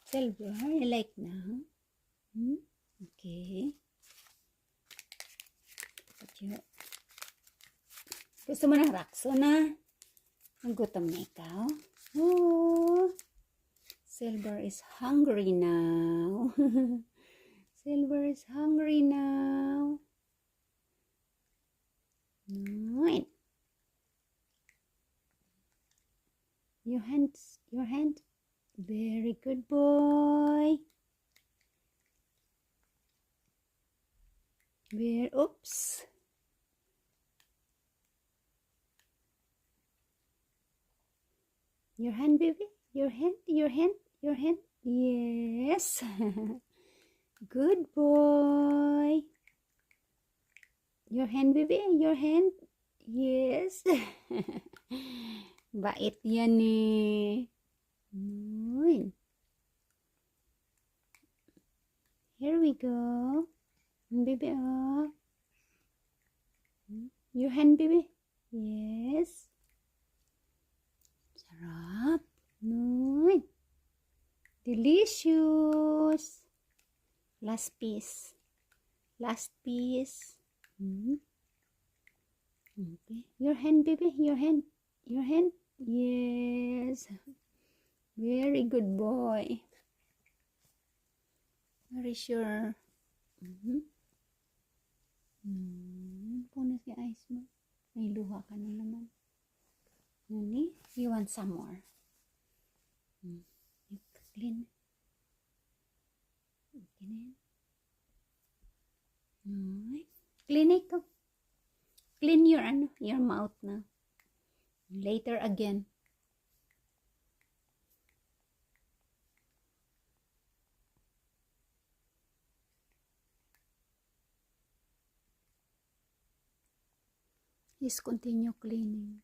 Silver, I like now. Okay. Gusto mo ng rakso na? Nagutom na ikaw? Oh, Silver is hungry now. Silver is hungry now. Right. Your hands, your hand. Very good boy. Oops. Your hand, baby. Your hand, your hand, your hand. Yes. Good boy. Your hand, baby. Your hand. Yes. Bait yan eh. Here we go. Baby, oh. Your hand, baby. Yes. Sarap. Noy. Delicious. Last piece. Last piece. Okay. Your hand, baby. Your hand. Your hand. Yes. Very good boy. Very sure. Punas yung eyes mo. May luha ka na naman. Nani? You want some more? You clean. Clean ito. Clean your mouth na. Later again. Please continue cleaning.